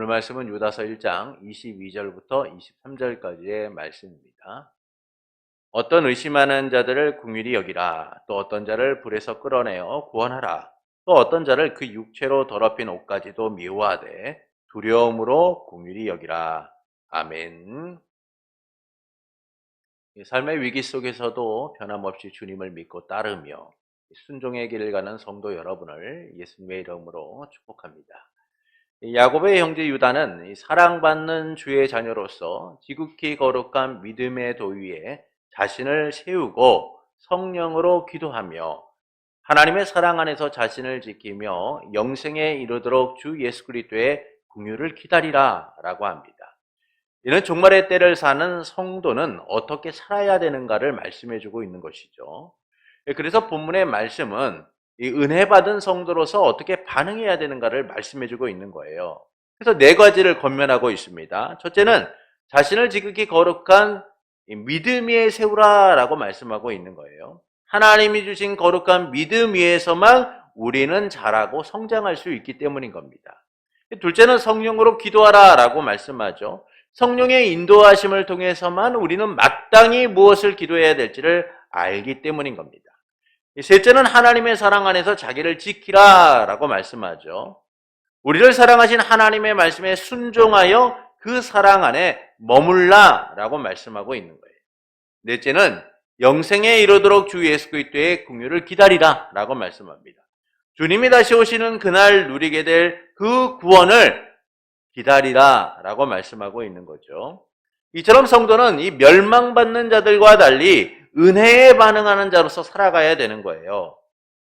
오늘 말씀은 유다서 1장 22절부터 23절까지의 말씀입니다. 어떤 의심하는 자들을 긍휼히 여기라. 또 어떤 자를 불에서 끌어내어 구원하라. 또 어떤 자를 그 육체로 더럽힌 옷까지도 미워하되 두려움으로 긍휼히 여기라. 아멘. 삶의 위기 속에서도 변함없이 주님을 믿고 따르며 순종의 길을 가는 성도 여러분을 예수님의 이름으로 축복합니다. 야곱의 형제 유다는 사랑받는 주의 자녀로서 지극히 거룩한 믿음의 도위에 자신을 세우고 성령으로 기도하며 하나님의 사랑 안에서 자신을 지키며 영생에 이르도록 주 예수 그리스도의 긍휼을 기다리라 라고 합니다. 이는 종말의 때를 사는 성도는 어떻게 살아야 되는가를 말씀해주고 있는 것이죠. 그래서 본문의 말씀은 이 은혜 받은 성도로서 어떻게 반응해야 되는가를 말씀해주고 있는 거예요. 그래서 4가지를 권면하고 있습니다. 첫째는 자신을 지극히 거룩한 믿음 위에 세우라라고 말씀하고 있는 거예요. 하나님이 주신 거룩한 믿음 위에서만 우리는 자라고 성장할 수 있기 때문인 겁니다. 둘째는 성령으로 기도하라라고 말씀하죠. 성령의 인도하심을 통해서만 우리는 마땅히 무엇을 기도해야 될지를 알기 때문인 겁니다. 셋째는 하나님의 사랑 안에서 자기를 지키라라고 말씀하죠. 우리를 사랑하신 하나님의 말씀에 순종하여 그 사랑 안에 머물라라고 말씀하고 있는 거예요. 넷째는 영생에 이르도록 주 예수 그리스도의 긍휼을 기다리라라고 말씀합니다. 주님이 다시 오시는 그날 누리게 될 그 구원을 기다리라라고 말씀하고 있는 거죠. 이처럼 성도는 이 멸망받는 자들과 달리 은혜에 반응하는 자로서 살아가야 되는 거예요.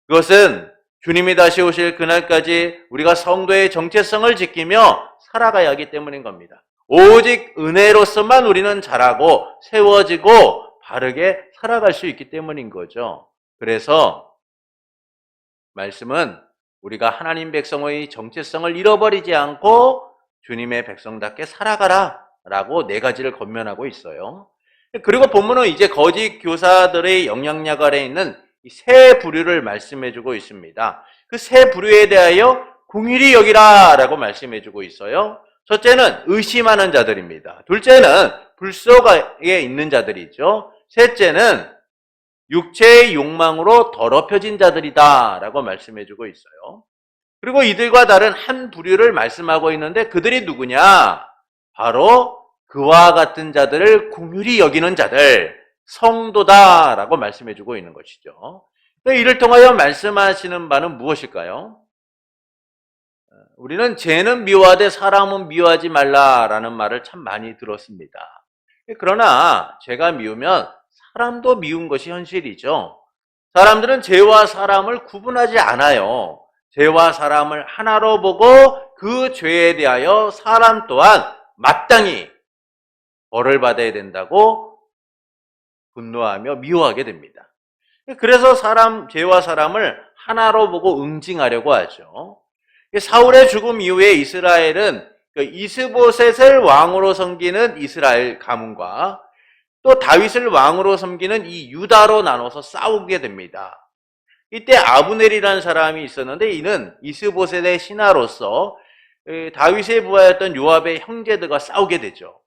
그것은 주님이 다시 오실 그날까지 우리가 성도의 정체성을 지키며 살아가야 하기 때문인 겁니다. 오직 은혜로서만 우리는 자라고 세워지고 바르게 살아갈 수 있기 때문인 거죠. 그래서 말씀은 우리가 하나님 백성의 정체성을 잃어버리지 않고 주님의 백성답게 살아가라 라고 4가지를 권면하고 있어요. 그리고 본문은 이제 거짓 교사들의 영향력 아래에 있는 세 부류를 말씀해주고 있습니다. 그 세 부류에 대하여 긍휼히 여기라 라고 말씀해주고 있어요. 첫째는 의심하는 자들입니다. 둘째는 불 속에 있는 자들이죠. 셋째는 육체의 욕망으로 더럽혀진 자들이다 라고 말씀해주고 있어요. 그리고 이들과 다른 한 부류를 말씀하고 있는데 그들이 누구냐? 바로 그와 같은 자들을 긍휼히 여기는 자들, 성도다라고 말씀해주고 있는 것이죠. 이를 통하여 말씀하시는 바는 무엇일까요? 우리는 죄는 미워하되 사람은 미워하지 말라라는 말을 참 많이 들었습니다. 그러나 죄가 미우면 사람도 미운 것이 현실이죠. 사람들은 죄와 사람을 구분하지 않아요. 죄와 사람을 하나로 보고 그 죄에 대하여 사람 또한 마땅히 벌을 받아야 된다고 분노하며 미워하게 됩니다. 그래서 죄와 사람을 하나로 보고 응징하려고 하죠. 사울의 죽음 이후에 이스라엘은 이스보셋을 왕으로 섬기는 이스라엘 가문과 또 다윗을 왕으로 섬기는 이 유다로 나눠서 싸우게 됩니다. 이때 아브넬이라는 사람이 있었는데 이는 이스보셋의 신하로서 다윗의 부하였던 요압의 형제들과 싸우게 되죠.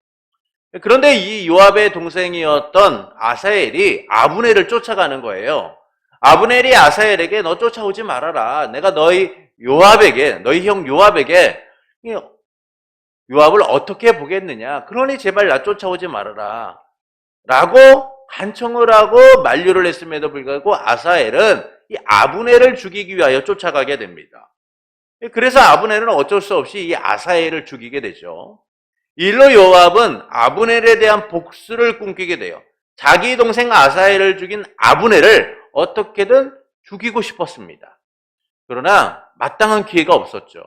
그런데 이 요압의 동생이었던 아사엘이 아브넬을 쫓아가는 거예요. 아브넬이 아사엘에게 너 쫓아오지 말아라. 내가 너희 형 요압에게 요압을 어떻게 보겠느냐. 그러니 제발 나 쫓아오지 말아라. 라고 간청을 하고 만류를 했음에도 불구하고 아사엘은 이 아브넬을 죽이기 위하여 쫓아가게 됩니다. 그래서 아브넬은 어쩔 수 없이 이 아사엘을 죽이게 되죠. 일로 요압은 아브넬에 대한 복수를 꿈꾸게 돼요. 자기 동생 아사엘을 죽인 아브넬을 어떻게든 죽이고 싶었습니다. 그러나 마땅한 기회가 없었죠.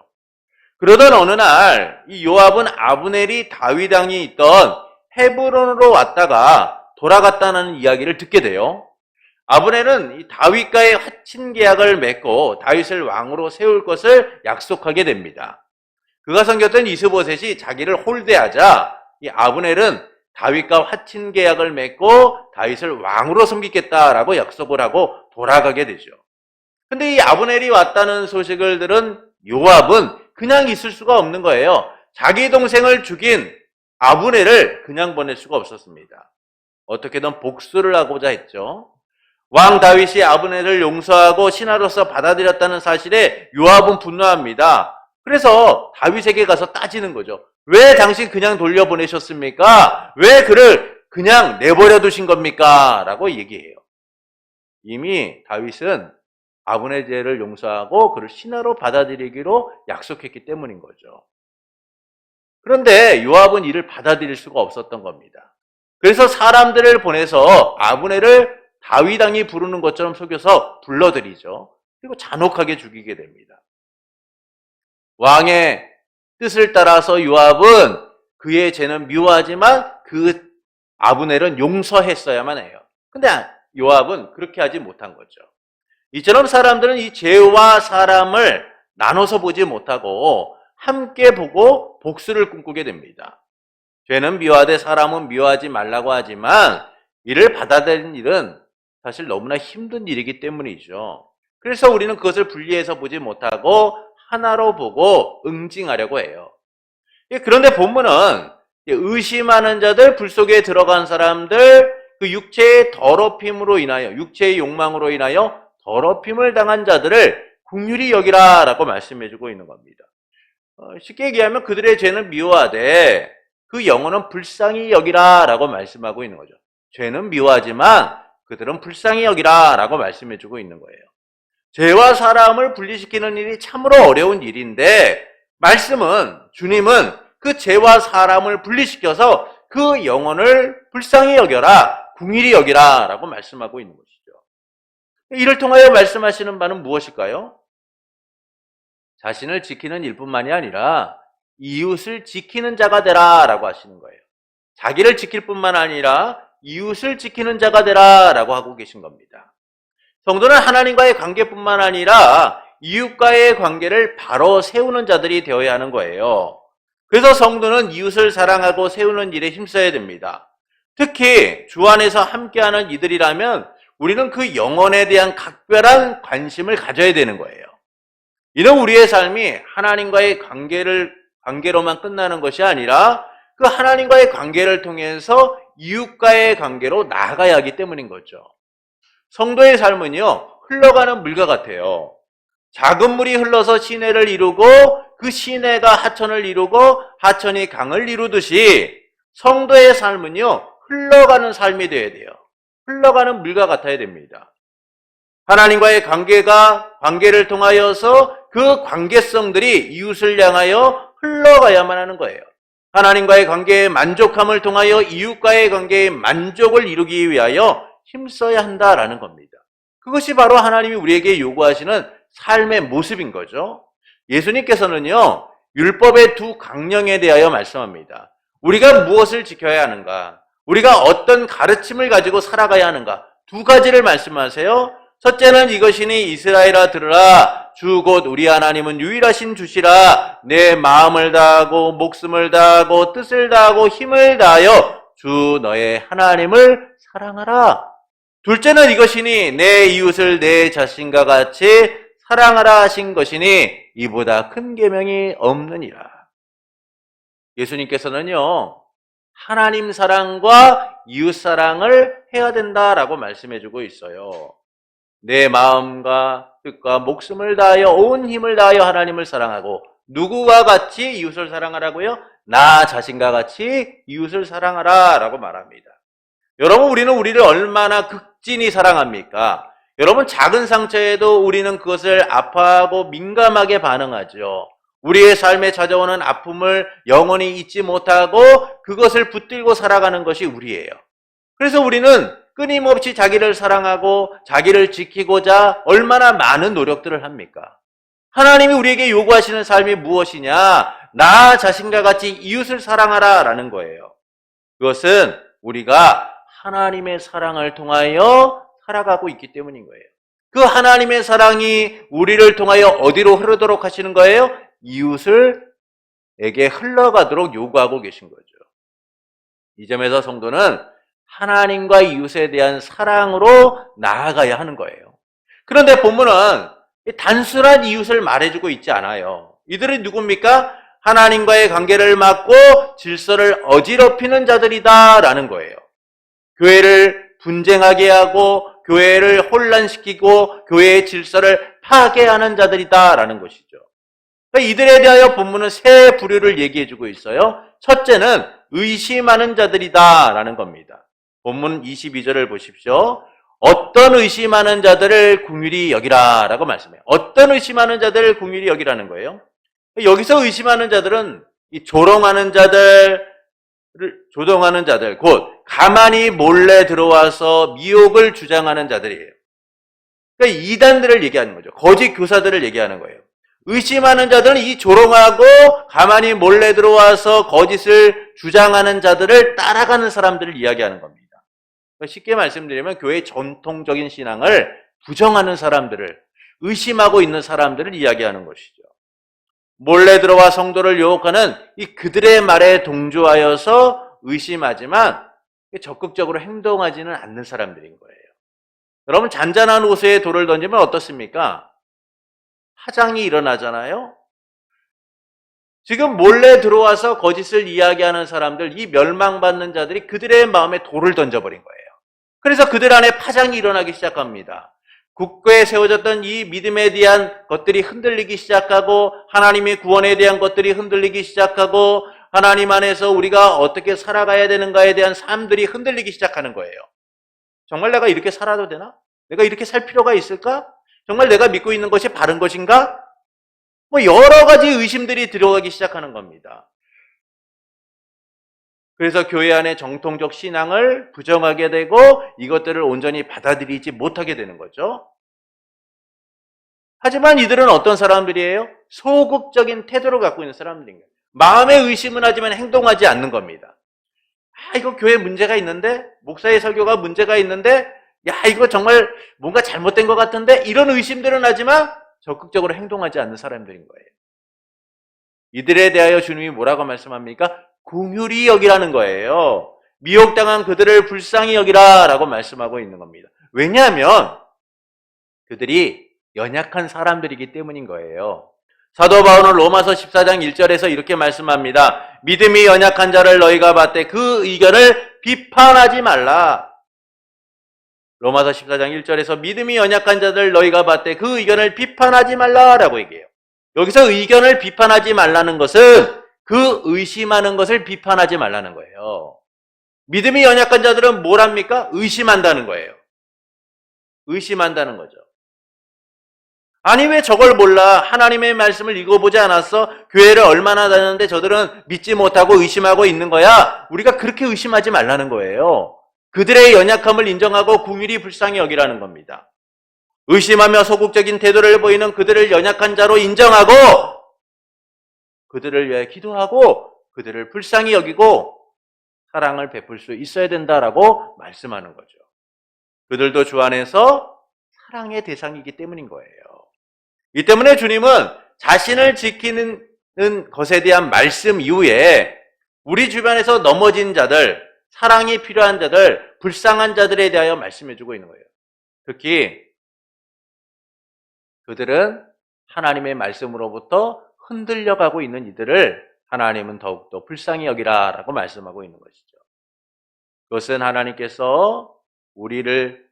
그러던 어느 날 이 요압은 아브넬이 다윗 왕이 있던 헤브론으로 왔다가 돌아갔다는 이야기를 듣게 돼요. 아브넬은 이 다윗과의 화친 계약을 맺고 다윗을 왕으로 세울 것을 약속하게 됩니다. 그가 섬겼던 이스보셋이 자기를 홀대하자 이 아브넬은 다윗과 화친 계약을 맺고 다윗을 왕으로 섬기겠다라고 약속을 하고 돌아가게 되죠. 근데 이 아브넬이 왔다는 소식을 들은 요압은 그냥 있을 수가 없는 거예요. 자기 동생을 죽인 아브넬을 그냥 보낼 수가 없었습니다. 어떻게든 복수를 하고자 했죠. 왕 다윗이 아브넬을 용서하고 신하로서 받아들였다는 사실에 요압은 분노합니다. 그래서 다윗에게 가서 따지는 거죠. 왜 당신 그냥 돌려보내셨습니까? 왜 그를 그냥 내버려 두신 겁니까? 라고 얘기해요. 이미 다윗은 아브넬 죄를 용서하고 그를 신하로 받아들이기로 약속했기 때문인 거죠. 그런데 요압은 이를 받아들일 수가 없었던 겁니다. 그래서 사람들을 보내서 아브넬을 다윗 왕이 부르는 것처럼 속여서 불러들이죠. 그리고 잔혹하게 죽이게 됩니다. 왕의 뜻을 따라서 요압은 그의 죄는 미워하지만 그 아브넬은 용서했어야만 해요. 근데 요압은 그렇게 하지 못한 거죠. 이처럼 사람들은 이 죄와 사람을 나눠서 보지 못하고 함께 보고 복수를 꿈꾸게 됩니다. 죄는 미워하되 사람은 미워하지 말라고 하지만 이를 받아들이는 일은 사실 너무나 힘든 일이기 때문이죠. 그래서 우리는 그것을 분리해서 보지 못하고 하나로 보고 응징하려고 해요. 그런데 본문은 의심하는 자들, 불 속에 들어간 사람들, 그 육체의 더럽힘으로 인하여, 육체의 욕망으로 인하여 더럽힘을 당한 자들을 긍휼히 여기라 라고 말씀해주고 있는 겁니다. 쉽게 얘기하면 그들의 죄는 미워하되 그 영혼은 불쌍히 여기라 라고 말씀하고 있는 거죠. 죄는 미워하지만 그들은 불쌍히 여기라 라고 말씀해주고 있는 거예요. 죄와 사람을 분리시키는 일이 참으로 어려운 일인데 말씀은, 주님은 그 죄와 사람을 분리시켜서 그 영혼을 불쌍히 여겨라, 긍휼히 여기라 라고 말씀하고 있는 것이죠. 이를 통하여 말씀하시는 바는 무엇일까요? 자신을 지키는 일뿐만이 아니라 이웃을 지키는 자가 되라 라고 하시는 거예요. 자기를 지킬 뿐만 아니라 이웃을 지키는 자가 되라 라고 하고 계신 겁니다. 성도는 하나님과의 관계뿐만 아니라 이웃과의 관계를 바로 세우는 자들이 되어야 하는 거예요. 그래서 성도는 이웃을 사랑하고 세우는 일에 힘써야 됩니다. 특히 주 안에서 함께하는 이들이라면 우리는 그 영혼에 대한 각별한 관심을 가져야 되는 거예요. 이는 우리의 삶이 하나님과의 관계로만 끝나는 것이 아니라 그 하나님과의 관계를 통해서 이웃과의 관계로 나아가야 하기 때문인 거죠. 성도의 삶은요, 흘러가는 물과 같아요. 작은 물이 흘러서 시내를 이루고 그 시내가 하천을 이루고 하천이 강을 이루듯이 성도의 삶은요, 흘러가는 삶이 되어야 돼요. 흘러가는 물과 같아야 됩니다. 하나님과의 관계를 통하여서 그 관계성들이 이웃을 향하여 흘러가야만 하는 거예요. 하나님과의 관계의 만족함을 통하여 이웃과의 관계의 만족을 이루기 위하여 힘써야 한다라는 겁니다. 그것이 바로 하나님이 우리에게 요구하시는 삶의 모습인 거죠. 예수님께서는요, 율법의 두 강령에 대하여 말씀합니다. 우리가 무엇을 지켜야 하는가? 우리가 어떤 가르침을 가지고 살아가야 하는가? 두 가지를 말씀하세요. 첫째는 이것이니 이스라엘아 들으라. 주 곧 우리 하나님은 유일하신 주시라. 내 마음을 다하고 목숨을 다하고 뜻을 다하고 힘을 다하여 주 너의 하나님을 사랑하라. 둘째는 이것이니 내 이웃을 내 자신과 같이 사랑하라 하신 것이니 이보다 큰 계명이 없느니라. 예수님께서는요, 하나님 사랑과 이웃 사랑을 해야 된다라고 말씀해주고 있어요. 내 마음과 뜻과 목숨을 다하여 온 힘을 다하여 하나님을 사랑하고 누구와 같이 이웃을 사랑하라고요? 나 자신과 같이 이웃을 사랑하라 라고 말합니다. 여러분, 우리는 우리를 얼마나 극진히 사랑합니까? 여러분, 작은 상처에도 우리는 그것을 아파하고 민감하게 반응하죠. 우리의 삶에 찾아오는 아픔을 영원히 잊지 못하고 그것을 붙들고 살아가는 것이 우리예요. 그래서 우리는 끊임없이 자기를 사랑하고 자기를 지키고자 얼마나 많은 노력들을 합니까? 하나님이 우리에게 요구하시는 삶이 무엇이냐? 나 자신과 같이 이웃을 사랑하라 라는 거예요. 그것은 우리가 하나님의 사랑을 통하여 살아가고 있기 때문인 거예요. 그 하나님의 사랑이 우리를 통하여 어디로 흐르도록 하시는 거예요? 이웃을에게 흘러가도록 요구하고 계신 거죠. 이 점에서 성도는 하나님과 이웃에 대한 사랑으로 나아가야 하는 거예요. 그런데 본문은 단순한 이웃을 말해주고 있지 않아요. 이들은 누굽니까? 하나님과의 관계를 막고 질서를 어지럽히는 자들이다라는 거예요. 교회를 분쟁하게 하고 교회를 혼란시키고 교회의 질서를 파괴하는 자들이다라는 것이죠. 그러니까 이들에 대하여 본문은 세 부류를 얘기해주고 있어요. 첫째는 의심하는 자들이다라는 겁니다. 본문 22절을 보십시오. 어떤 의심하는 자들을 긍휼히 여기라라고 말씀해요. 어떤 의심하는 자들을 긍휼히 여기라는 거예요. 여기서 의심하는 자들은 이 조롱하는 자들, 곧 가만히 몰래 들어와서 미혹을 주장하는 자들이에요. 그러니까 이단들을 얘기하는 거죠. 거짓 교사들을 얘기하는 거예요. 의심하는 자들은 이 조롱하고 가만히 몰래 들어와서 거짓을 주장하는 자들을 따라가는 사람들을 이야기하는 겁니다. 그러니까 쉽게 말씀드리면 교회의 전통적인 신앙을 부정하는 사람들을, 의심하고 있는 사람들을 이야기하는 것이죠. 몰래 들어와 성도를 유혹하는 이 그들의 말에 동조하여서 의심하지만 적극적으로 행동하지는 않는 사람들인 거예요. 여러분, 잔잔한 호수에 돌을 던지면 어떻습니까? 파장이 일어나잖아요. 지금 몰래 들어와서 거짓을 이야기하는 사람들, 이 멸망받는 자들이 그들의 마음에 돌을 던져버린 거예요. 그래서 그들 안에 파장이 일어나기 시작합니다. 굳게 세워졌던 이 믿음에 대한 것들이 흔들리기 시작하고 하나님의 구원에 대한 것들이 흔들리기 시작하고 하나님 안에서 우리가 어떻게 살아가야 되는가에 대한 삶들이 흔들리기 시작하는 거예요. 정말 내가 이렇게 살아도 되나? 내가 이렇게 살 필요가 있을까? 정말 내가 믿고 있는 것이 바른 것인가? 여러 가지 의심들이 들어가기 시작하는 겁니다. 그래서 교회 안에 정통적 신앙을 부정하게 되고 이것들을 온전히 받아들이지 못하게 되는 거죠. 하지만 이들은 어떤 사람들이에요? 소극적인 태도를 갖고 있는 사람들인 거예요. 마음의 의심은 하지만 행동하지 않는 겁니다. 이거 교회 문제가 있는데? 목사의 설교가 문제가 있는데? 이거 정말 뭔가 잘못된 것 같은데? 이런 의심들은 하지만 적극적으로 행동하지 않는 사람들인 거예요. 이들에 대하여 주님이 뭐라고 말씀합니까? 긍휼히 여기라는 거예요. 미혹당한 그들을 불쌍히 여기라 라고 말씀하고 있는 겁니다. 왜냐하면 그들이 연약한 사람들이기 때문인 거예요. 사도 바울은 로마서 14장 1절에서 이렇게 말씀합니다. 믿음이 연약한 자를 너희가 봤되 그 의견을 비판하지 말라. 로마서 14장 1절에서 믿음이 연약한 자들 너희가 봤되 그 의견을 비판하지 말라라고 얘기해요. 여기서 의견을 비판하지 말라는 것은 그 의심하는 것을 비판하지 말라는 거예요. 믿음이 연약한 자들은 뭘 합니까? 의심한다는 거예요. 의심한다는 거죠. 아니 왜 저걸 몰라? 하나님의 말씀을 읽어보지 않았어? 교회를 얼마나 다녔는데 저들은 믿지 못하고 의심하고 있는 거야? 우리가 그렇게 의심하지 말라는 거예요. 그들의 연약함을 인정하고 긍휼히 불쌍히 여기라는 겁니다. 의심하며 소극적인 태도를 보이는 그들을 연약한 자로 인정하고 그들을 위해 기도하고 그들을 불쌍히 여기고 사랑을 베풀 수 있어야 된다라고 말씀하는 거죠. 그들도 주 안에서 사랑의 대상이기 때문인 거예요. 이 때문에 주님은 자신을 지키는 것에 대한 말씀 이후에 우리 주변에서 넘어진 자들, 사랑이 필요한 자들, 불쌍한 자들에 대하여 말씀해주고 있는 거예요. 특히 그들은 하나님의 말씀으로부터 흔들려가고 있는 이들을 하나님은 더욱더 불쌍히 여기라 라고 말씀하고 있는 것이죠. 그것은 하나님께서 우리를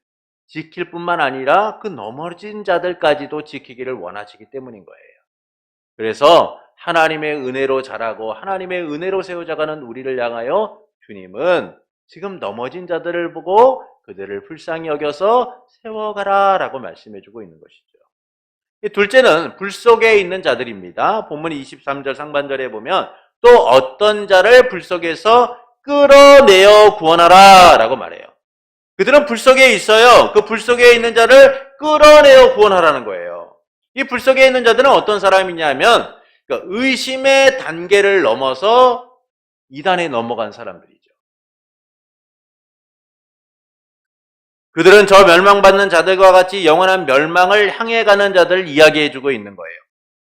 지킬 뿐만 아니라 그 넘어진 자들까지도 지키기를 원하시기 때문인 거예요. 그래서 하나님의 은혜로 자라고 하나님의 은혜로 세워져가는 우리를 향하여 주님은 지금 넘어진 자들을 보고 그들을 불쌍히 여겨서 세워가라 라고 말씀해주고 있는 것이죠. 둘째는 불 속에 있는 자들입니다. 본문 23절 상반절에 보면 또 어떤 자를 불 속에서 끌어내어 구원하라 라고 말해요. 그들은 불 속에 있어요. 그 불 속에 있는 자를 끌어내어 구원하라는 거예요. 이 불 속에 있는 자들은 어떤 사람이냐면 의심의 단계를 넘어서 이단에 넘어간 사람들이죠. 그들은 저 멸망받는 자들과 같이 영원한 멸망을 향해 가는 자들을 이야기해주고 있는 거예요.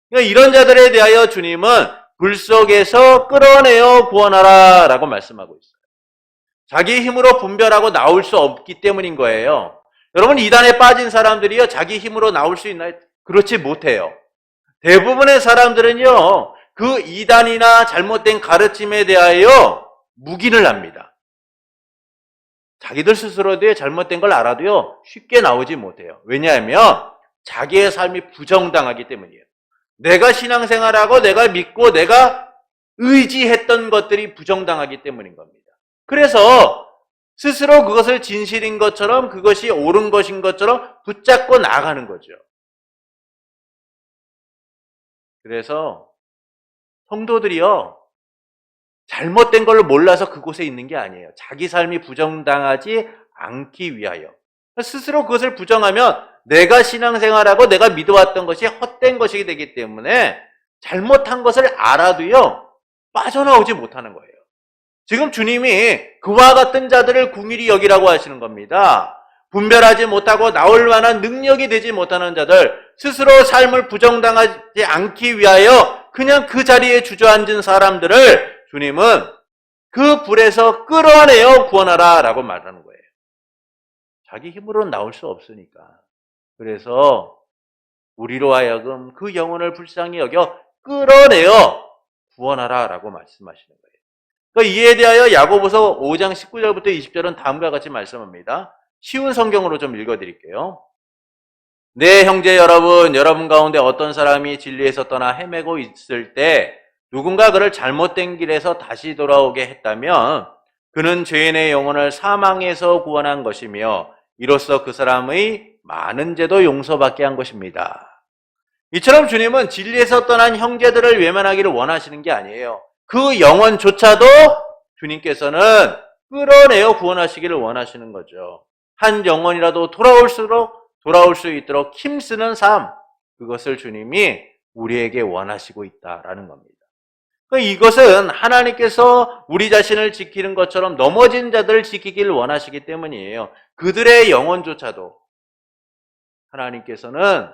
그러니까 이런 자들에 대하여 주님은 불 속에서 끌어내어 구원하라 라고 말씀하고 있어요. 자기 힘으로 분별하고 나올 수 없기 때문인 거예요. 여러분, 이단에 빠진 사람들이요, 자기 힘으로 나올 수 있나요? 그렇지 못해요. 대부분의 사람들은요, 그 이단이나 잘못된 가르침에 대하여 묵인을 합니다. 자기들 스스로도 잘못된 걸 알아도요, 쉽게 나오지 못해요. 왜냐하면 자기의 삶이 부정당하기 때문이에요. 내가 신앙생활하고 내가 믿고 내가 의지했던 것들이 부정당하기 때문인 겁니다. 그래서 스스로 그것을 진실인 것처럼, 그것이 옳은 것인 것처럼 붙잡고 나가는 거죠. 그래서 성도들이요, 잘못된 걸 몰라서 그곳에 있는 게 아니에요. 자기 삶이 부정당하지 않기 위하여. 스스로 그것을 부정하면 내가 신앙생활하고 내가 믿어왔던 것이 헛된 것이기 되기 때문에 잘못한 것을 알아도요, 빠져나오지 못하는 거예요. 지금 주님이 그와 같은 자들을 궁일이 여기라고 하시는 겁니다. 분별하지 못하고 나올 만한 능력이 되지 못하는 자들, 스스로 삶을 부정당하지 않기 위하여 그냥 그 자리에 주저앉은 사람들을 주님은 그 불에서 끌어내어 구원하라 라고 말하는 거예요. 자기 힘으로는 나올 수 없으니까. 그래서 우리로 하여금 그 영혼을 불쌍히 여겨 끌어내어 구원하라 라고 말씀하시는 거예요. 그러니까 이에 대하여 야고보서 5장 19절부터 20절은 다음과 같이 말씀합니다. 쉬운 성경으로 좀 읽어드릴게요. 네, 형제 여러분, 여러분 가운데 어떤 사람이 진리에서 떠나 헤매고 있을 때 누군가 그를 잘못된 길에서 다시 돌아오게 했다면 그는 죄인의 영혼을 사망에서 구원한 것이며 이로써 그 사람의 많은 죄도 용서받게 한 것입니다. 이처럼 주님은 진리에서 떠난 형제들을 외면하기를 원하시는 게 아니에요. 그 영혼조차도 주님께서는 끌어내어 구원하시기를 원하시는 거죠. 한 영혼이라도 돌아올 수 있도록 힘쓰는 삶, 그것을 주님이 우리에게 원하시고 있다라는 겁니다. 이것은 하나님께서 우리 자신을 지키는 것처럼 넘어진 자들을 지키기를 원하시기 때문이에요. 그들의 영혼조차도 하나님께서는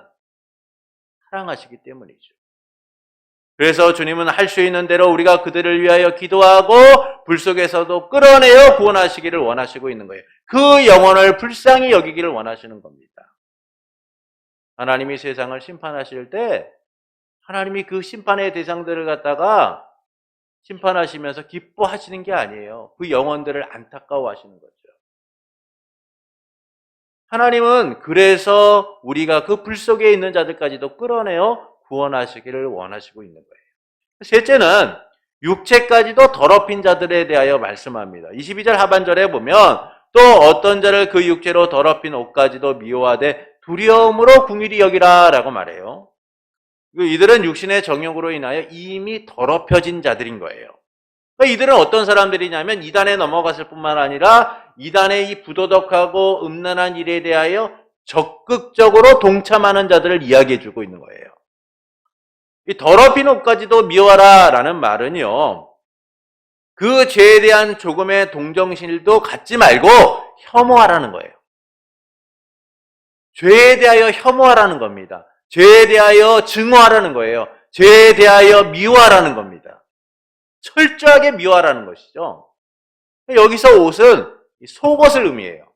사랑하시기 때문이죠. 그래서 주님은 할 수 있는 대로 우리가 그들을 위하여 기도하고 불 속에서도 끌어내어 구원하시기를 원하시고 있는 거예요. 그 영혼을 불쌍히 여기기를 원하시는 겁니다. 하나님이 세상을 심판하실 때 하나님이 그 심판의 대상들을 갖다가 심판하시면서 기뻐하시는 게 아니에요. 그 영혼들을 안타까워하시는 거죠. 하나님은 그래서 우리가 그 불 속에 있는 자들까지도 끌어내어 구원하시기를 원하시고 있는 거예요. 셋째는 육체까지도 더럽힌 자들에 대하여 말씀합니다. 22절 하반절에 보면 또 어떤 자를 그 육체로 더럽힌 옷까지도 미워하되 두려움으로 궁일이 여기라 라고 말해요. 이들은 육신의 정욕으로 인하여 이미 더럽혀진 자들인 거예요. 그러니까 이들은 어떤 사람들이냐면 이단에 넘어갔을 뿐만 아니라 이단의 이 부도덕하고 음란한 일에 대하여 적극적으로 동참하는 자들을 이야기해주고 있는 거예요. 이 더럽힌 옷까지도 미워하라 라는 말은요, 그 죄에 대한 조금의 동정심도 갖지 말고 혐오하라는 거예요. 죄에 대하여 혐오하라는 겁니다. 죄에 대하여 증오하라는 거예요. 죄에 대하여 미워하라는 겁니다. 철저하게 미워하라는 것이죠. 여기서 옷은 속옷을 의미해요.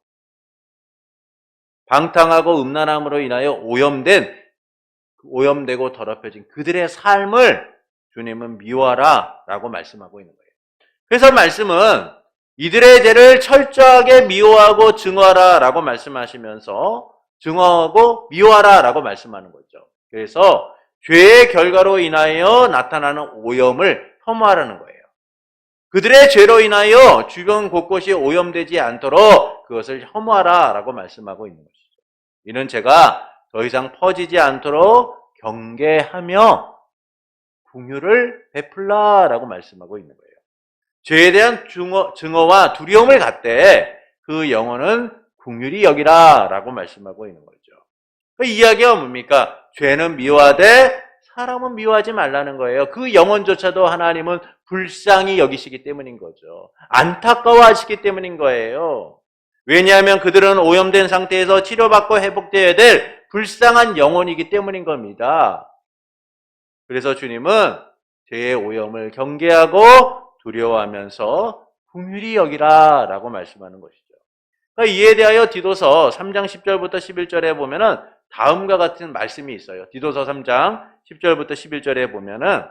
방탕하고 음란함으로 인하여 오염되고 더럽혀진 그들의 삶을 주님은 미워하라 라고 말씀하고 있는 거예요. 그래서 말씀은 이들의 죄를 철저하게 미워하고 증오하라 라고 말씀하시면서 증오하고 미워하라 라고 말씀하는 거죠. 그래서 죄의 결과로 인하여 나타나는 오염을 혐오하라는 거예요. 그들의 죄로 인하여 주변 곳곳이 오염되지 않도록 그것을 혐오하라 라고 말씀하고 있는 것이죠. 이는 죄가 더 이상 퍼지지 않도록 경계하며 긍휼을 베풀라 라고 말씀하고 있는 거예요. 죄에 대한 증오와 두려움을 갖되 그 영혼은 긍휼히 여기라 라고 말씀하고 있는 거죠. 그 이야기가 뭡니까? 죄는 미워하되 사람은 미워하지 말라는 거예요. 그 영혼조차도 하나님은 불쌍히 여기시기 때문인 거죠. 안타까워하시기 때문인 거예요. 왜냐하면 그들은 오염된 상태에서 치료받고 회복되어야 될 불쌍한 영혼이기 때문인 겁니다. 그래서 주님은 죄의 오염을 경계하고 두려워하면서 긍휼히 여기라 라고 말씀하는 것이죠. 그러니까 이에 대하여 디도서 3장 10절부터 11절에 보면은 다음과 같은 말씀이 있어요. 디도서 3장 10절부터 11절에 보면은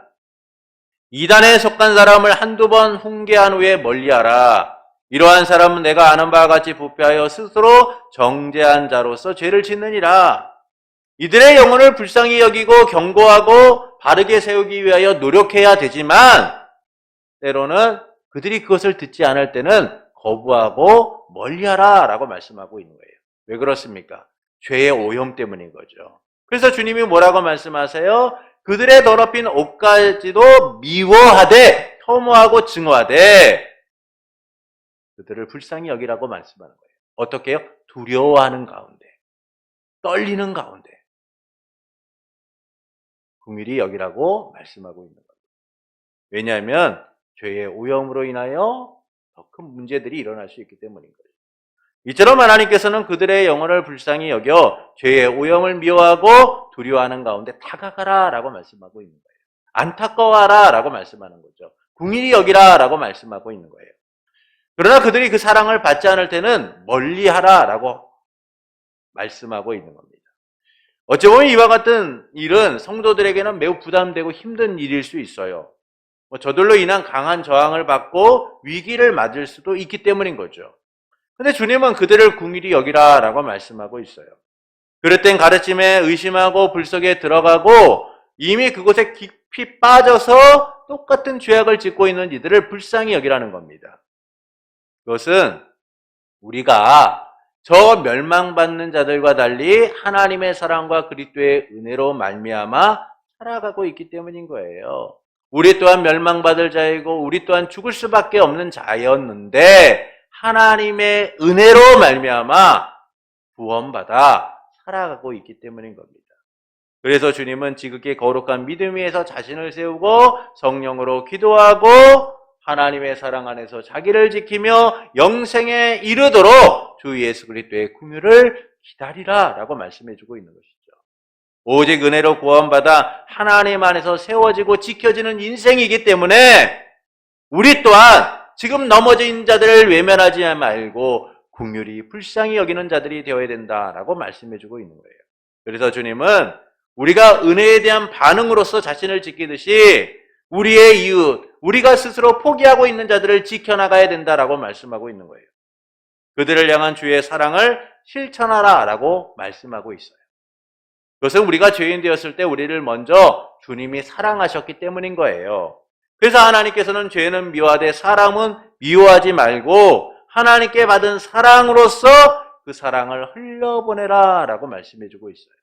이단에 속한 사람을 한두 번 훈계한 후에 멀리하라. 이러한 사람은 내가 아는 바와 같이 부패하여 스스로 정죄한 자로서 죄를 짓느니라. 이들의 영혼을 불쌍히 여기고 경고하고 바르게 세우기 위하여 노력해야 되지만 때로는 그들이 그것을 듣지 않을 때는 거부하고 멀리하라 라고 말씀하고 있는 거예요. 왜 그렇습니까? 죄의 오염 때문인 거죠. 그래서 주님이 뭐라고 말씀하세요? 그들의 더럽힌 옷까지도 미워하되 혐오하고 증오하되 그들을 불쌍히 여기라고 말씀하는 거예요. 어떻게 해요? 두려워하는 가운데, 떨리는 가운데 긍휼히 여기라고 말씀하고 있는 겁니다. 왜냐하면 죄의 오염으로 인하여 더 큰 문제들이 일어날 수 있기 때문인 거예요. 이처럼 하나님께서는 그들의 영혼을 불쌍히 여겨 죄의 오염을 미워하고 두려워하는 가운데 다가가라 라고 말씀하고 있는 거예요. 안타까워하라 라고 말씀하는 거죠. 긍휼히 여기라 라고 말씀하고 있는 거예요. 그러나 그들이 그 사랑을 받지 않을 때는 멀리하라 라고 말씀하고 있는 겁니다. 어찌 보면 이와 같은 일은 성도들에게는 매우 부담되고 힘든 일일 수 있어요. 저들로 인한 강한 저항을 받고 위기를 맞을 수도 있기 때문인 거죠. 근데 주님은 그들을 긍휼히 여기라 라고 말씀하고 있어요. 그릇된 가르침에 의심하고 불속에 들어가고 이미 그곳에 깊이 빠져서 똑같은 죄악을 짓고 있는 이들을 불쌍히 여기라는 겁니다. 그것은 우리가 저 멸망받는 자들과 달리 하나님의 사랑과 그리스도의 은혜로 말미암아 살아가고 있기 때문인 거예요. 우리 또한 멸망받을 자이고 우리 또한 죽을 수밖에 없는 자였는데 하나님의 은혜로 말미암아 구원받아 살아가고 있기 때문인 겁니다. 그래서 주님은 지극히 거룩한 믿음 위에서 자신을 세우고 성령으로 기도하고 하나님의 사랑 안에서 자기를 지키며 영생에 이르도록 주 예수 그리스도의 긍휼을 기다리라 라고 말씀해주고 있는 것이죠. 오직 은혜로 구원받아 하나님 안에서 세워지고 지켜지는 인생이기 때문에 우리 또한 지금 넘어진 자들을 외면하지 말고 긍휼히 불쌍히 여기는 자들이 되어야 된다라고 말씀해주고 있는 거예요. 그래서 주님은 우리가 은혜에 대한 반응으로서 자신을 지키듯이 우리의 이웃, 우리가 스스로 포기하고 있는 자들을 지켜나가야 된다라고 말씀하고 있는 거예요. 그들을 향한 주의 사랑을 실천하라라고 말씀하고 있어요. 그것은 우리가 죄인 되었을 때 우리를 먼저 주님이 사랑하셨기 때문인 거예요. 그래서 하나님께서는 죄는 미워하되 사람은 미워하지 말고 하나님께 받은 사랑으로서 그 사랑을 흘려보내라 라고 말씀해주고 있어요.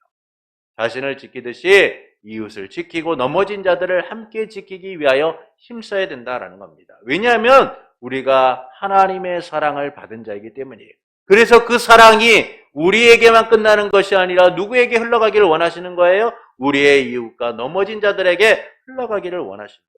자신을 지키듯이 이웃을 지키고 넘어진 자들을 함께 지키기 위하여 힘써야 된다라는 겁니다. 왜냐하면 우리가 하나님의 사랑을 받은 자이기 때문이에요. 그래서 그 사랑이 우리에게만 끝나는 것이 아니라 누구에게 흘러가기를 원하시는 거예요? 우리의 이웃과 넘어진 자들에게 흘러가기를 원하시는 거예요.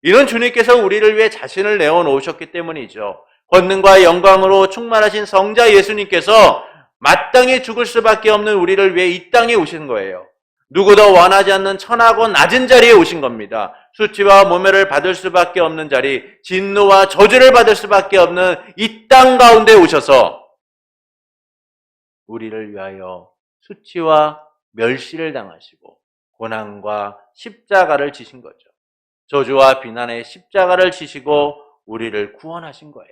이런 주님께서 우리를 위해 자신을 내어놓으셨기 때문이죠. 권능과 영광으로 충만하신 성자 예수님께서 마땅히 죽을 수밖에 없는 우리를 위해 이 땅에 오신 거예요. 누구도 원하지 않는 천하고 낮은 자리에 오신 겁니다. 수치와 모멸을 받을 수밖에 없는 자리, 진노와 저주를 받을 수밖에 없는 이 땅 가운데 오셔서 우리를 위하여 수치와 멸시를 당하시고 고난과 십자가를 지신 거죠. 저주와 비난의 십자가를 지시고 우리를 구원하신 거예요.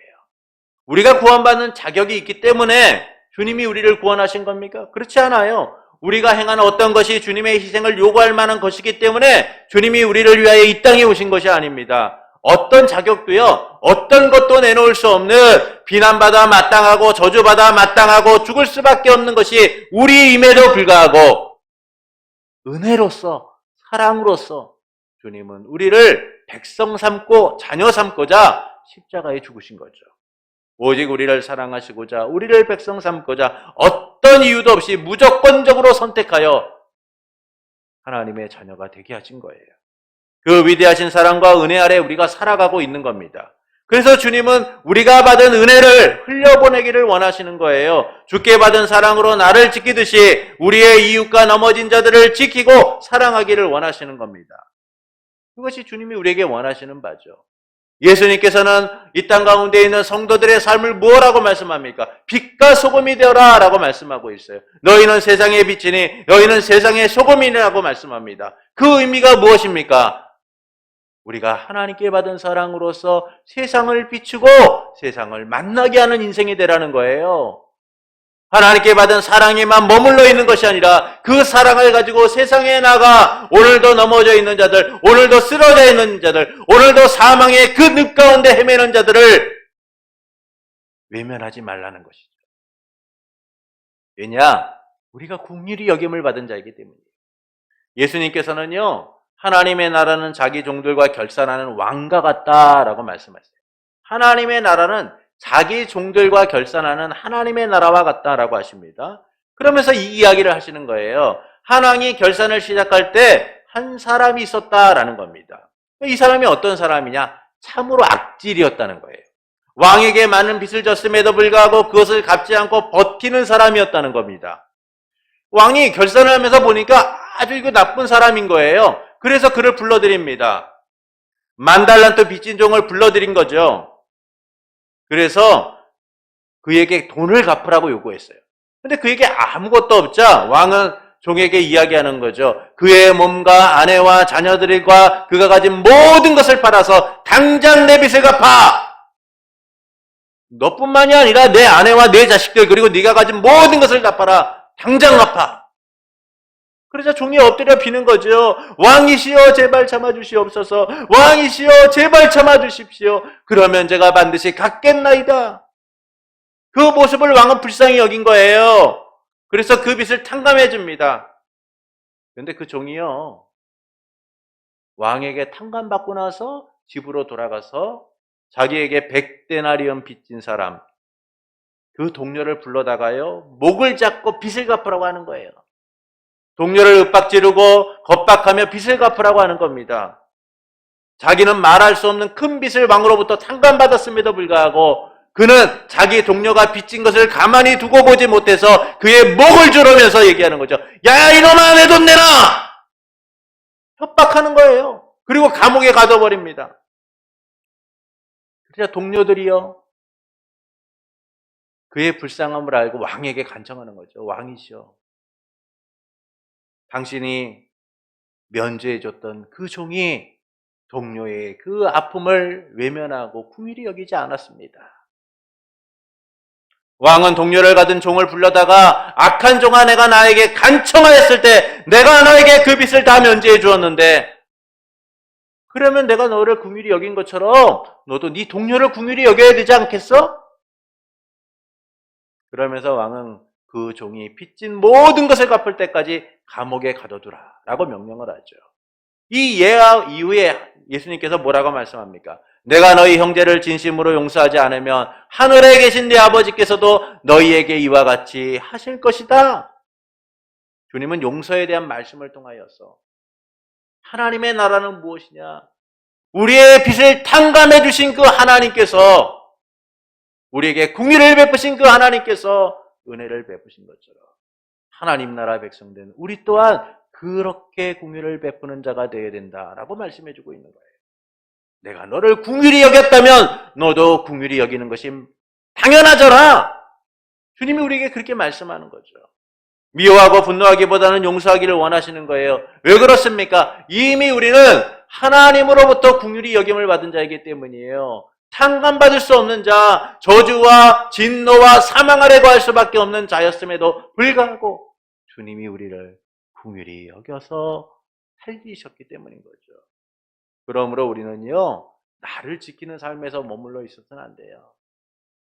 우리가 구원받는 자격이 있기 때문에 주님이 우리를 구원하신 겁니까? 그렇지 않아요. 우리가 행하는 어떤 것이 주님의 희생을 요구할 만한 것이기 때문에 주님이 우리를 위하여 이 땅에 오신 것이 아닙니다. 어떤 자격도요, 어떤 것도 내놓을 수 없는 비난받아 마땅하고 저주받아 마땅하고 죽을 수밖에 없는 것이 우리임에도 불구하고 은혜로서, 사랑으로서 주님은 우리를 백성 삼고 자녀 삼고자 십자가에 죽으신 거죠. 오직 우리를 사랑하시고자 우리를 백성 삼고자 어떤 이유도 없이 무조건적으로 선택하여 하나님의 자녀가 되게 하신 거예요. 그 위대하신 사랑과 은혜 아래 우리가 살아가고 있는 겁니다. 그래서 주님은 우리가 받은 은혜를 흘려보내기를 원하시는 거예요. 주께 받은 사랑으로 나를 지키듯이 우리의 이웃과 넘어진 자들을 지키고 사랑하기를 원하시는 겁니다. 그것이 주님이 우리에게 원하시는 바죠. 예수님께서는 이 땅 가운데 있는 성도들의 삶을 무엇라고 말씀합니까? 빛과 소금이 되어라 라고 말씀하고 있어요. 너희는 세상의 빛이니 너희는 세상의 소금이라고 말씀합니다. 그 의미가 무엇입니까? 우리가 하나님께 받은 사랑으로서 세상을 비추고 세상을 만나게 하는 인생이 되라는 거예요. 하나님께 받은 사랑에만 머물러 있는 것이 아니라 그 사랑을 가지고 세상에 나가 오늘도 넘어져 있는 자들, 오늘도 쓰러져 있는 자들, 오늘도 사망의 그 늪 가운데 헤매는 자들을 외면하지 말라는 것이죠. 왜냐? 우리가 긍휼히 여김을 받은 자이기 때문이에요. 예수님께서는요, 하나님의 나라는 자기 종들과 결산하는 왕과 같다라고 말씀하셨어요. 하나님의 나라는 자기 종들과 결산하는 하나님의 나라와 같다라고 하십니다. 그러면서 이 이야기를 하시는 거예요. 하나님이 결산을 시작할 때 한 사람이 있었다라는 겁니다. 이 사람이 어떤 사람이냐? 참으로 악질이었다는 거예요. 왕에게 많은 빚을 졌음에도 불구하고 그것을 갚지 않고 버티는 사람이었다는 겁니다. 왕이 결산을 하면서 보니까 아주 이거 나쁜 사람인 거예요. 그래서 그를 불러드립니다. 10,000달란트 빚진 종을 불러들인 거죠. 그래서 그에게 돈을 갚으라고 요구했어요. 근데 그에게 아무것도 없자 왕은 종에게 이야기하는 거죠. 그의 몸과 아내와 자녀들과 그가 가진 모든 것을 팔아서 당장 내 빚을 갚아! 너뿐만이 아니라 내 아내와 내 자식들 그리고 네가 가진 모든 것을 갚아라. 당장 갚아. 그러자 종이 엎드려 비는 거죠. 왕이시여 제발 참아주시옵소서. 왕이시여 제발 참아주십시오. 그러면 제가 반드시 갚겠나이다. 그 모습을 왕은 불쌍히 여긴 거예요. 그래서 그 빚을 탕감해 줍니다. 그런데 그 종이요, 왕에게 탕감받고 나서 집으로 돌아가서 자기에게 100데나리온 빚진 사람, 그 동료를 불러다가요, 목을 잡고 빚을 갚으라고 하는 거예요. 동료를 윽박지르고 겁박하며 빚을 갚으라고 하는 겁니다. 자기는 말할 수 없는 큰 빚을 왕으로부터 탕감받았음에도 불구하고 그는 자기 동료가 빚진 것을 가만히 두고 보지 못해서 그의 목을 조르면서 얘기하는 거죠. 야 이놈아 내 돈 내라! 협박하는 거예요. 그리고 감옥에 가둬버립니다. 그래서 동료들이요, 그의 불쌍함을 알고 왕에게 간청하는 거죠. 왕이시여, 당신이 면죄해줬던 그 종이 동료의 그 아픔을 외면하고 긍휼히 여기지 않았습니다. 왕은 동료를 가진 종을 불러다가 악한 종아 내가 나에게 간청하였을 때 내가 너에게 그 빚을 다 면제해 주었는데 그러면 내가 너를 긍휼히 여긴 것처럼 너도 네 동료를 긍휼히 여겨야 되지 않겠어? 그러면서 왕은 그 종이 빚진 모든 것을 갚을 때까지 감옥에 가둬두라라고 명령을 하죠. 이 예화 이후에 예수님께서 뭐라고 말씀합니까? 내가 너희 형제를 진심으로 용서하지 않으면 하늘에 계신 네 아버지께서도 너희에게 이와 같이 하실 것이다. 주님은 용서에 대한 말씀을 통하여서 하나님의 나라는 무엇이냐? 우리의 빚을 탕감해 주신 그 하나님께서, 우리에게 긍휼을 베푸신 그 하나님께서 은혜를 베푸신 것처럼 하나님 나라 백성된 우리 또한 그렇게 긍휼을 베푸는 자가 되어야 된다라고 말씀해 주고 있는 거예요. 내가 너를 긍휼히 여겼다면 너도 긍휼히 여기는 것이 당연하더라. 주님이 우리에게 그렇게 말씀하는 거죠. 미워하고 분노하기보다는 용서하기를 원하시는 거예요. 왜 그렇습니까? 이미 우리는 하나님으로부터 긍휼히 여김을 받은 자이기 때문이에요. 탕감받을 수 없는 자, 저주와 진노와 사망 아래 거할 수밖에 없는 자였음에도 불구하고 주님이 우리를 긍휼히 여겨서 살리셨기 때문인 거죠. 그러므로 우리는요, 나를 지키는 삶에서 머물러 있어서는 안 돼요.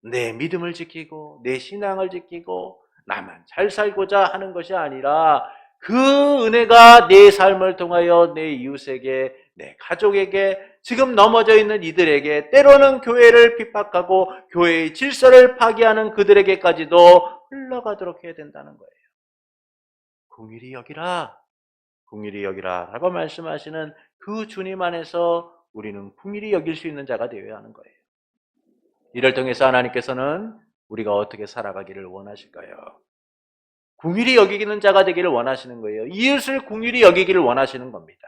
내 믿음을 지키고 내 신앙을 지키고 나만 잘 살고자 하는 것이 아니라 그 은혜가 내 삶을 통하여 내 이웃에게, 내 가족에게, 지금 넘어져 있는 이들에게, 때로는 교회를 핍박하고 교회의 질서를 파괴하는 그들에게까지도 흘러가도록 해야 된다는 거예요. 긍휼히 여기라, 긍휼히 여기라 라고 말씀하시는 그 주님 안에서 우리는 긍휼히 여길 수 있는 자가 되어야 하는 거예요. 이를 통해서 하나님께서는 우리가 어떻게 살아가기를 원하실까요? 긍휼히 여기는 자가 되기를 원하시는 거예요. 이웃을 긍휼히 여기기를 원하시는 겁니다.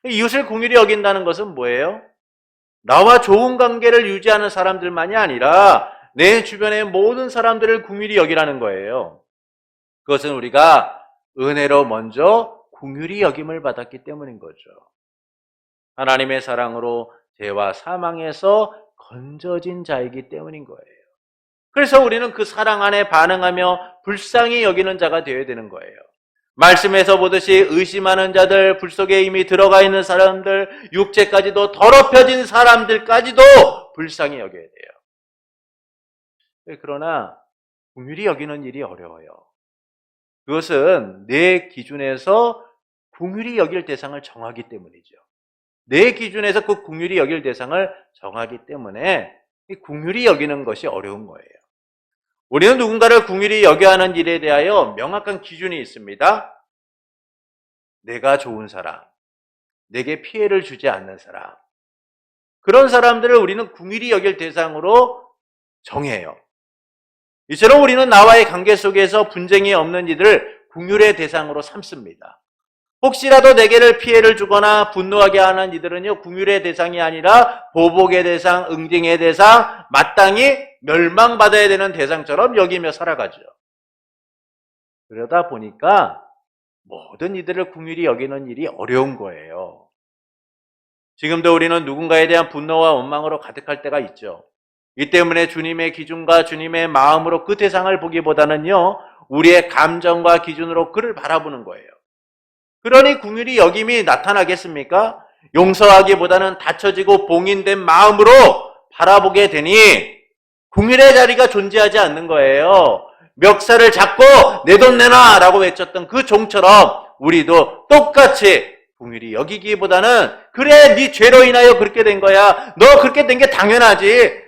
이웃을 긍휼히 여긴다는 것은 뭐예요? 나와 좋은 관계를 유지하는 사람들만이 아니라 내 주변의 모든 사람들을 긍휼히 여기라는 거예요. 그것은 우리가 은혜로 먼저 긍휼히 여김을 받았기 때문인 거죠. 하나님의 사랑으로 죄와 사망에서 건져진 자이기 때문인 거예요. 그래서 우리는 그 사랑 안에 반응하며 불쌍히 여기는 자가 되어야 되는 거예요. 말씀에서 보듯이 의심하는 자들, 불 속에 이미 들어가 있는 사람들, 육체까지도 더럽혀진 사람들까지도 불쌍히 여겨야 돼요. 그러나 긍휼히 여기는 일이 어려워요. 그것은 내 기준에서 긍휼히 여길 대상을 정하기 때문이죠. 내 기준에서 그 긍휼히 여길 대상을 정하기 때문에 이 긍휼히 여기는 것이 어려운 거예요. 우리는 누군가를 긍휼히 여겨야 하는 일에 대하여 명확한 기준이 있습니다. 내가 좋은 사람, 내게 피해를 주지 않는 사람, 그런 사람들을 우리는 긍휼히 여길 대상으로 정해요. 이처럼 우리는 나와의 관계 속에서 분쟁이 없는 이들을 긍휼의 대상으로 삼습니다. 혹시라도 내게를 피해를 주거나 분노하게 하는 이들은요, 긍휼의 대상이 아니라 보복의 대상, 응징의 대상, 마땅히 멸망받아야 되는 대상처럼 여기며 살아가죠. 그러다 보니까 모든 이들을 긍휼히 여기는 일이 어려운 거예요. 지금도 우리는 누군가에 대한 분노와 원망으로 가득할 때가 있죠. 이 때문에 주님의 기준과 주님의 마음으로 그 대상을 보기보다는요, 우리의 감정과 기준으로 그를 바라보는 거예요. 그러니 긍휼히 여김이 나타나겠습니까? 용서하기보다는 다쳐지고 봉인된 마음으로 바라보게 되니 긍휼의 자리가 존재하지 않는 거예요. 멱살을 잡고 내 돈 내놔 라고 외쳤던 그 종처럼 우리도 똑같이 긍휼히 여기기보다는 그래 네 죄로 인하여 그렇게 된 거야. 너 그렇게 된 게 당연하지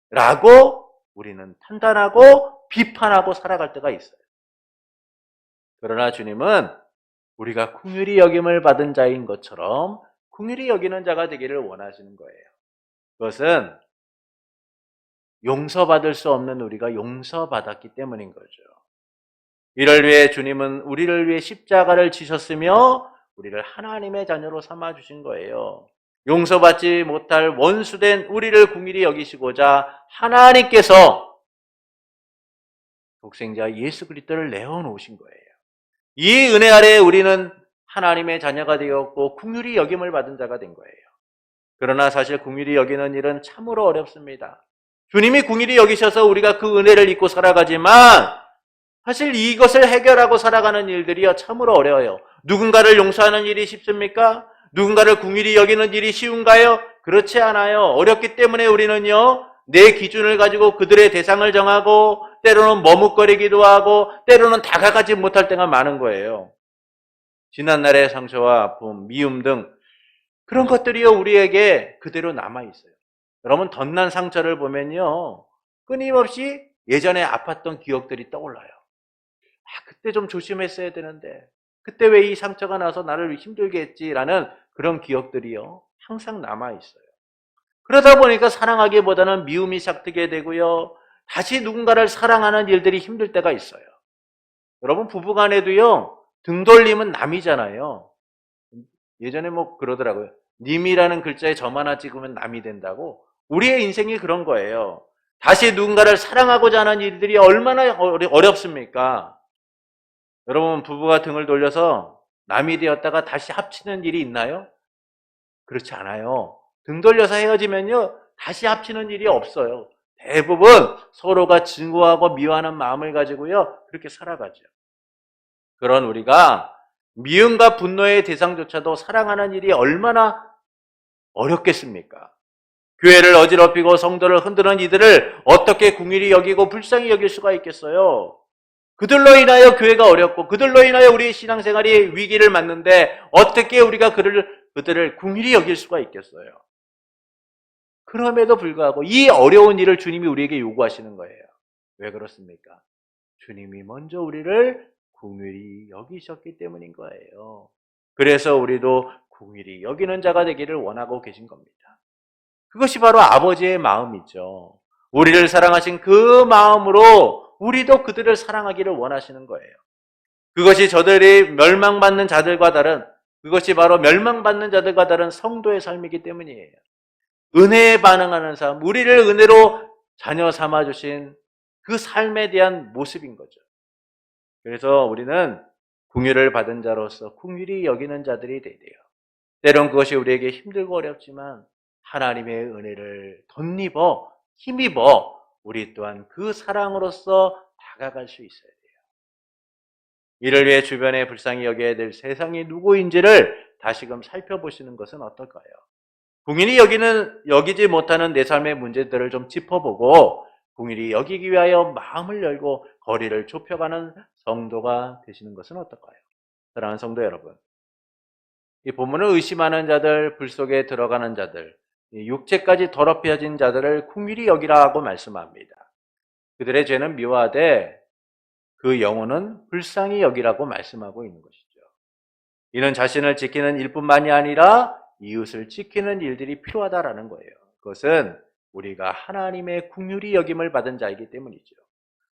라고 우리는 판단하고 비판하고 살아갈 때가 있어요. 그러나 주님은 우리가 긍휼히 여김을 받은 자인 것처럼 긍휼히 여기는 자가 되기를 원하시는 거예요. 그것은 용서받을 수 없는 우리가 용서받았기 때문인 거죠. 이를 위해 주님은 우리를 위해 십자가를 지셨으며 우리를 하나님의 자녀로 삼아주신 거예요. 용서받지 못할 원수된 우리를 긍휼히 여기시고자 하나님께서 독생자 예수 그리스도를 내어놓으신 거예요. 이 은혜 아래 우리는 하나님의 자녀가 되었고 긍휼히 여김을 받은 자가 된 거예요. 그러나 사실 긍휼히 여기는 일은 참으로 어렵습니다. 주님이 긍휼히 여기셔서 우리가 그 은혜를 잊고 살아가지만 사실 이것을 해결하고 살아가는 일들이요 참으로 어려워요. 누군가를 용서하는 일이 쉽습니까? 누군가를 긍휼히 여기는 일이 쉬운가요? 그렇지 않아요. 어렵기 때문에 우리는요 내 기준을 가지고 그들의 대상을 정하고 때로는 머뭇거리기도 하고 때로는 다가가지 못할 때가 많은 거예요. 지난날의 상처와 아픔, 미움 등 그런 것들이요 우리에게 그대로 남아있어요. 여러분 덧난 상처를 보면요 끊임없이 예전에 아팠던 기억들이 떠올라요. 그때 좀 조심했어야 되는데 그때 왜 이 상처가 나서 나를 힘들게 했지라는 그런 기억들이요 항상 남아있어요. 그러다 보니까 사랑하기보다는 미움이 싹트게 되고요 다시 누군가를 사랑하는 일들이 힘들 때가 있어요. 여러분 부부간에도요 등 돌림은 남이잖아요. 예전에 뭐 그러더라고요. 님이라는 글자에 점 하나 찍으면 남이 된다고. 우리의 인생이 그런 거예요. 다시 누군가를 사랑하고자 하는 일들이 얼마나 어렵습니까? 여러분 부부가 등을 돌려서 남이 되었다가 다시 합치는 일이 있나요? 그렇지 않아요. 등 돌려서 헤어지면요 다시 합치는 일이 없어요. 대부분 서로가 증오하고 미워하는 마음을 가지고요 그렇게 살아가죠. 그런 우리가 미움과 분노의 대상조차도 사랑하는 일이 얼마나 어렵겠습니까? 교회를 어지럽히고 성도를 흔드는 이들을 어떻게 긍휼히 여기고 불쌍히 여길 수가 있겠어요? 그들로 인하여 교회가 어렵고 그들로 인하여 우리의 신앙생활이 위기를 맞는데 어떻게 우리가 그들을 긍휼히 여길 수가 있겠어요? 그럼에도 불구하고 이 어려운 일을 주님이 우리에게 요구하시는 거예요. 왜 그렇습니까? 주님이 먼저 우리를 긍휼히 여기셨기 때문인 거예요. 그래서 우리도 긍휼히 여기는 자가 되기를 원하고 계신 겁니다. 그것이 바로 아버지의 마음이죠. 우리를 사랑하신 그 마음으로 우리도 그들을 사랑하기를 원하시는 거예요. 그것이 저들이 멸망받는 자들과 다른 그것이 바로 멸망받는 자들과 다른 성도의 삶이기 때문이에요. 은혜에 반응하는 삶, 우리를 은혜로 자녀 삼아주신 그 삶에 대한 모습인 거죠. 그래서 우리는 긍휼을 받은 자로서 긍휼히 여기는 자들이 돼야 돼요. 때론 그것이 우리에게 힘들고 어렵지만 하나님의 은혜를 덧입어 힘입어 우리 또한 그 사랑으로서 다가갈 수 있어야 돼요. 이를 위해 주변에 불쌍히 여겨야 될 세상이 누구인지를 다시금 살펴보시는 것은 어떨까요? 궁일이 여기지 못하는 내 삶의 문제들을 좀 짚어보고 궁일이 여기기 위하여 마음을 열고 거리를 좁혀가는 성도가 되시는 것은 어떨까요? 사랑하는 성도 여러분, 이 본문을 의심하는 자들, 불 속에 들어가는 자들, 육체까지 더럽혀진 자들을 궁일이 여기라고 말씀합니다. 그들의 죄는 미워하되 그 영혼은 불쌍히 여기라고 말씀하고 있는 것이죠. 이는 자신을 지키는 일뿐만이 아니라 이웃을 지키는 일들이 필요하다라는 거예요. 그것은 우리가 하나님의 긍휼히 여김을 받은 자이기 때문이죠.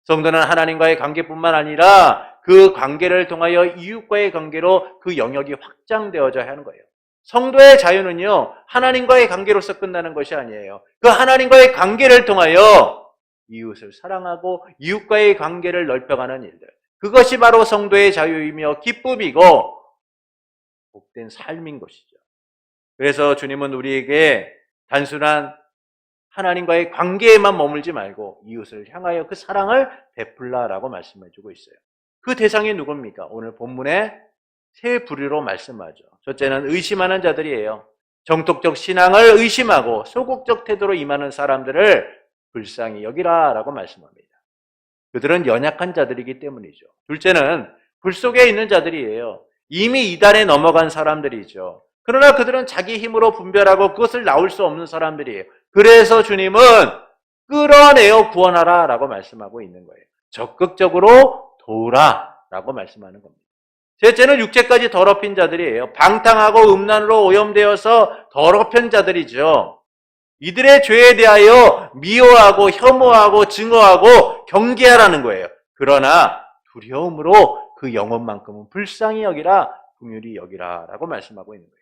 성도는 하나님과의 관계뿐만 아니라 그 관계를 통하여 이웃과의 관계로 그 영역이 확장되어져야 하는 거예요. 성도의 자유는요, 하나님과의 관계로서 끝나는 것이 아니에요. 그 하나님과의 관계를 통하여 이웃을 사랑하고 이웃과의 관계를 넓혀가는 일들. 그것이 바로 성도의 자유이며 기쁨이고 복된 삶인 것이죠. 그래서 주님은 우리에게 단순한 하나님과의 관계에만 머물지 말고 이웃을 향하여 그 사랑을 베풀라라고 말씀해주고 있어요. 그 대상이 누굽니까? 오늘 본문에 세 부류로 말씀하죠. 첫째는 의심하는 자들이에요. 정통적 신앙을 의심하고 소극적 태도로 임하는 사람들을 불쌍히 여기라라고 말씀합니다. 그들은 연약한 자들이기 때문이죠. 둘째는 불 속에 있는 자들이에요. 이미 이단에 넘어간 사람들이죠. 그러나 그들은 자기 힘으로 분별하고 그것을 나올 수 없는 사람들이에요. 그래서 주님은 끌어내어 구원하라 라고 말씀하고 있는 거예요. 적극적으로 도우라 라고 말씀하는 겁니다. 셋째는 육체까지 더럽힌 자들이에요. 방탕하고 음란으로 오염되어서 더럽힌 자들이죠. 이들의 죄에 대하여 미워하고 혐오하고 증오하고 경계하라는 거예요. 그러나 두려움으로 그 영혼만큼은 불쌍히 여기라, 긍휼히 여기라 라고 말씀하고 있는 거예요.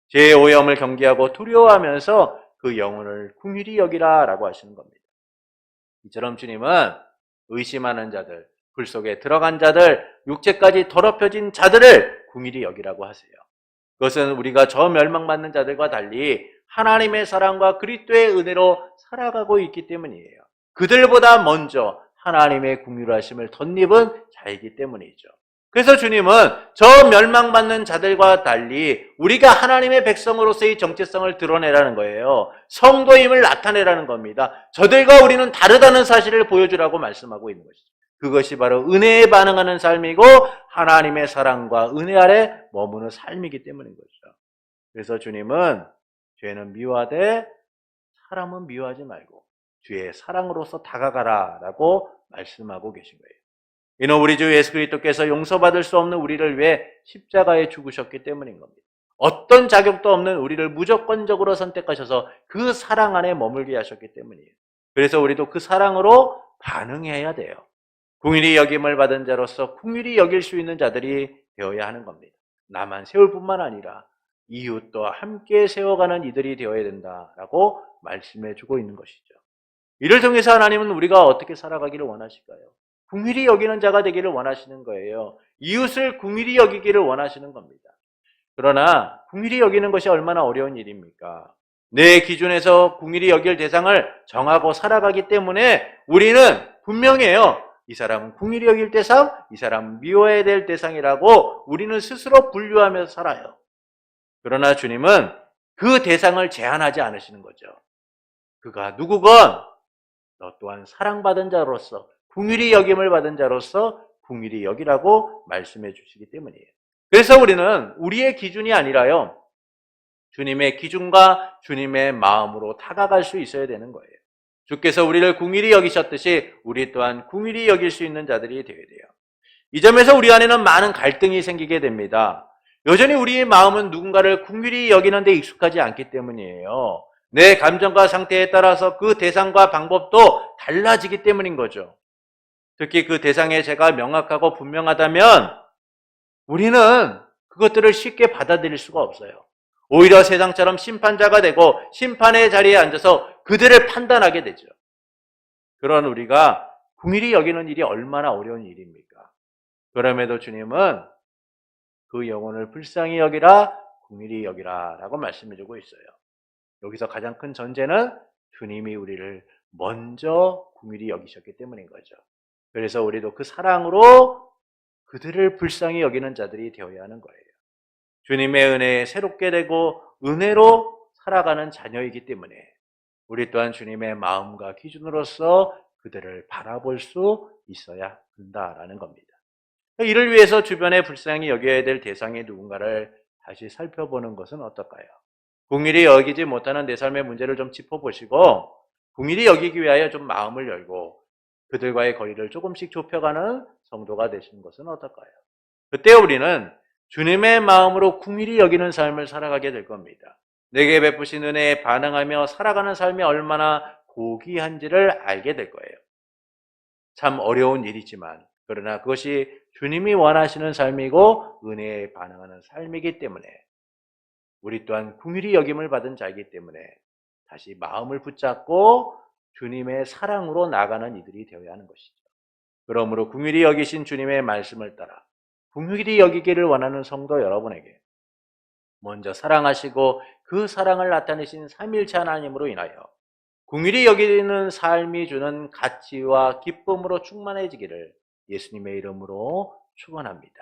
죄의 오염을 경계하고 두려워하면서 그 영혼을 긍휼히 여기라 라고 하시는 겁니다. 이처럼 주님은 의심하는 자들, 불 속에 들어간 자들, 육체까지 더럽혀진 자들을 긍휼히 여기라고 하세요. 그것은 우리가 저 멸망받는 자들과 달리 하나님의 사랑과 그리스도의 은혜로 살아가고 있기 때문이에요. 그들보다 먼저 하나님의 긍휼하심을 덧입은 자이기 때문이죠. 그래서 주님은 저 멸망받는 자들과 달리 우리가 하나님의 백성으로서의 정체성을 드러내라는 거예요. 성도임을 나타내라는 겁니다. 저들과 우리는 다르다는 사실을 보여주라고 말씀하고 있는 것이죠. 그것이 바로 은혜에 반응하는 삶이고 하나님의 사랑과 은혜 아래 머무는 삶이기 때문인 거죠. 그래서 주님은 죄는 미워하되 사람은 미워하지 말고 주의 사랑으로서 다가가라라고 말씀하고 계신 거예요. 이는 우리 주 예수 그리스도께서 용서받을 수 없는 우리를 위해 십자가에 죽으셨기 때문인 겁니다. 어떤 자격도 없는 우리를 무조건적으로 선택하셔서 그 사랑 안에 머물게 하셨기 때문이에요. 그래서 우리도 그 사랑으로 반응해야 돼요. 긍휼히 여김을 받은 자로서 긍휼히 여길 수 있는 자들이 되어야 하는 겁니다. 나만 세울 뿐만 아니라 이웃도 함께 세워가는 이들이 되어야 된다라고 말씀해 주고 있는 것이죠. 이를 통해서 하나님은 우리가 어떻게 살아가기를 원하실까요? 긍휼히 여기는 자가 되기를 원하시는 거예요. 이웃을 긍휼히 여기기를 원하시는 겁니다. 그러나 긍휼히 여기는 것이 얼마나 어려운 일입니까? 내 기준에서 긍휼히 여길 대상을 정하고 살아가기 때문에 우리는 분명해요. 이 사람은 긍휼히 여길 대상, 이 사람은 미워해야 될 대상이라고 우리는 스스로 분류하면서 살아요. 그러나 주님은 그 대상을 제한하지 않으시는 거죠. 그가 누구건 너 또한 사랑받은 자로서 긍휼히 여김을 받은 자로서 긍휼히 여기라고 말씀해 주시기 때문이에요. 그래서 우리는 우리의 기준이 아니라요, 주님의 기준과 주님의 마음으로 다가갈 수 있어야 되는 거예요. 주께서 우리를 긍휼히 여기셨듯이 우리 또한 긍휼히 여길 수 있는 자들이 되어야 돼요. 이 점에서 우리 안에는 많은 갈등이 생기게 됩니다. 여전히 우리의 마음은 누군가를 긍휼히 여기는 데 익숙하지 않기 때문이에요. 내 감정과 상태에 따라서 그 대상과 방법도 달라지기 때문인 거죠. 특히 그 대상의 죄가 명확하고 분명하다면 우리는 그것들을 쉽게 받아들일 수가 없어요. 오히려 세상처럼 심판자가 되고 심판의 자리에 앉아서 그들을 판단하게 되죠. 그런 우리가 긍휼히 여기는 일이 얼마나 어려운 일입니까? 그럼에도 주님은 그 영혼을 불쌍히 여기라, 긍휼히 여기라라고 말씀해주고 있어요. 여기서 가장 큰 전제는 주님이 우리를 먼저 긍휼히 여기셨기 때문인 거죠. 그래서 우리도 그 사랑으로 그들을 불쌍히 여기는 자들이 되어야 하는 거예요. 주님의 은혜에 새롭게 되고 은혜로 살아가는 자녀이기 때문에 우리 또한 주님의 마음과 기준으로서 그들을 바라볼 수 있어야 한다라는 겁니다. 이를 위해서 주변에 불쌍히 여겨야 될 대상이 누군가를 다시 살펴보는 것은 어떨까요? 긍휼히 여기지 못하는 내 삶의 문제를 좀 짚어보시고 긍휼히 여기기 위하여 좀 마음을 열고 그들과의 거리를 조금씩 좁혀가는 성도가 되시는 것은 어떨까요? 그때 우리는 주님의 마음으로 긍휼히 여기는 삶을 살아가게 될 겁니다. 내게 베푸신 은혜에 반응하며 살아가는 삶이 얼마나 고귀한지를 알게 될 거예요. 참 어려운 일이지만 그러나 그것이 주님이 원하시는 삶이고 은혜에 반응하는 삶이기 때문에 우리 또한 긍휼히 여김을 받은 자이기 때문에 다시 마음을 붙잡고 주님의 사랑으로 나가는 이들이 되어야 하는 것이죠. 그러므로 긍휼히 여기신 주님의 말씀을 따라 긍휼히 여기기를 원하는 성도 여러분에게 먼저 사랑하시고 그 사랑을 나타내신 삼위일체 하나님으로 인하여 긍휼히 여기는 삶이 주는 가치와 기쁨으로 충만해지기를 예수님의 이름으로 축원합니다.